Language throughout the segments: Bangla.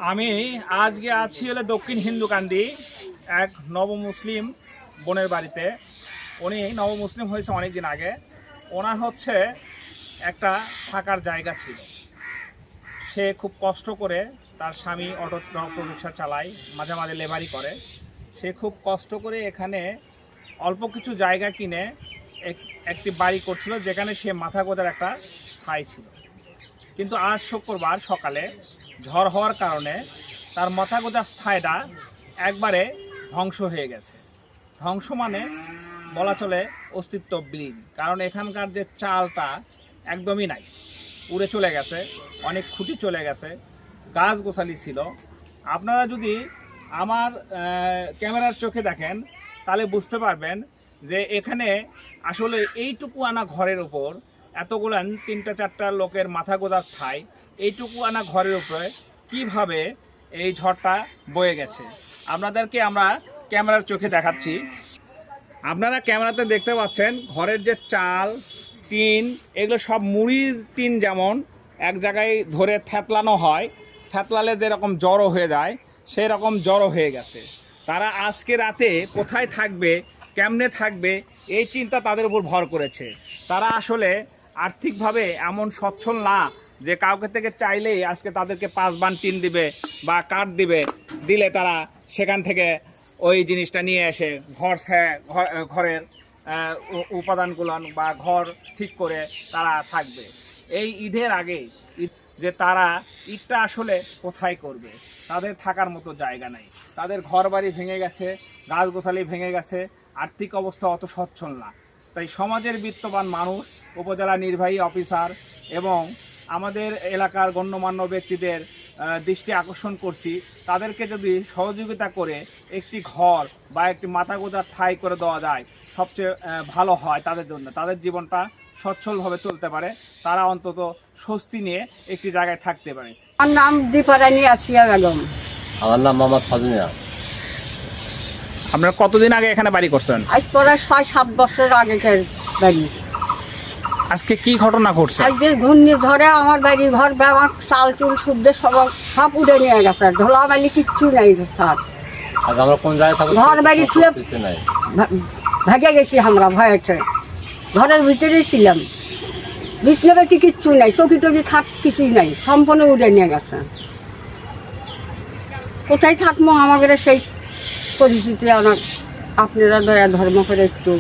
আমি আজকে আছি হলে দক্ষিণ হিন্দুকান্দি এক নবমুসলিম বোনের বাড়িতে। উনি নবমুসলিম হয়েছে অনেক দিন আগে। ওনার হচ্ছে একটা থাকার জায়গা ছিল। সে খুব কষ্ট করে, তার স্বামী অটো রিক্সা চালায়, মাঝে মাঝে লেবারি করে। সে খুব কষ্ট করে এখানে অল্প কিছু জায়গা কিনে একটি বাড়ি করছিল, যেখানে সে মাথা গোঁজার একটা স্থায়ী ছিল। কিন্তু আজ শুক্রবার সকালে ঝড় হওয়ার কারণে তার মাথা গোঁজার স্থায়ীটা একবারে ধ্বংস হয়ে গেছে। ধ্বংস মানে বলা চলে অস্তিত্ববিহীন, কারণ এখানকার যে চালটা একদমই নাই, উড়ে চলে গেছে, অনেক খুঁটি চলে গেছে, গাছ গোছালি ছিল। আপনারা যদি আমার ক্যামেরার চোখে দেখেন তাহলে বুঝতে পারবেন যে এখানে আসলে এইটুকু আনা ঘরের উপর এতগুলান 3-4টা লোকের মাথা গোঁজার ঠাই, এইটুকু আনা ঘরের উপরে কিভাবে এই ঝড়টা বয়ে গেছে আপনাদেরকে আমরা ক্যামেরার চোখে দেখাচ্ছি। আপনারা ক্যামেরাতে দেখতে পাচ্ছেন ঘরের যে চাল, টিন, এগুলো সব মুড়ির টিন যেমন এক জায়গায় ধরে থ্যাতলানো হয়, থ্যাতলালে যেরকম জড়ো হয়ে যায় সেই রকম জড়ো হয়ে গেছে। তারা আজকে রাতে কোথায় থাকবে, কেমনে থাকবে, এই চিন্তা তাদের উপর ভর করেছে। তারা আসলে আর্থিকভাবে এমন সচ্ছল না যে কাউকে থেকে চাইলেই আজকে তাদেরকে 5 বান টিন দিবে বা কাঠ দিলে তারা সেখান থেকে ওই জিনিসটা নিয়ে এসে ঘরের উপাদানগুলো বা ঘর ঠিক করে তারা থাকবে। এই ঈদের আগে যে তারা ঈদটা আসলে কোথায় করবে, তাদের থাকার মতো জায়গা নাই। তাদের ঘর বাড়ি ভেঙে গেছে, গাছ গোছালি ভেঙে গেছে, আর্থিক অবস্থা অত সচ্ছল না। তাই সমাজের বিত্তবান মানুষ, উপজেলা নির্বাহী অফিসার এবং আমাদের এলাকার গণ্যমান্য ব্যক্তিদের দৃষ্টি আকর্ষণ করছি, তাদেরকে যদি সহযোগিতা করে একটি ঘর বা একটি মাথা গোঁজার ঠাঁই করে দেওয়া যায় সবচেয়ে ভালো হয় তাদের জন্য। তাদের জীবনটা সচ্ছলভাবে চলতে পারে, তারা অন্তত স্বস্তি নিয়ে একটি জায়গায় থাকতে পারে। আমার নাম দীপারানী আসিয়া বেগম। আমার নাম মোহাম্মদ সাজমিয়া। আপনারা কতদিন আগে এখানে বাড়ি করছেন? আজ প্রায় 6-7 বছর আগেকার বাড়ি। আজকে কি ঘটনা ঘটছে? আজকে ঘূর্ণিঝড়ে আমার বাড়ি ঘর ব্যবহার চাল চুল শুদ্ধ সব উড়ে নিয়ে গেছে, ধোলাবালি কিচ্ছু নেই। আমরা কোন জায়গায় থাকবো, ঘর বাড়ি ছুঁয়ে ভেগে গেছি আমরা ভয়েতে। ঘরের ভিতরেই ছিলাম, বিছনাবাটি কিচ্ছু নাই, চকি টকি খাট কিছুই নাই, সম্পূর্ণ উড়ে নিয়ে গেছে। কোথায় থাকবো আমাদের সেই পরিস্থিতি। আপনারা দয়া ধর্ম করে একটু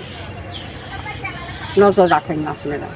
নজর রাখেন আপনারা।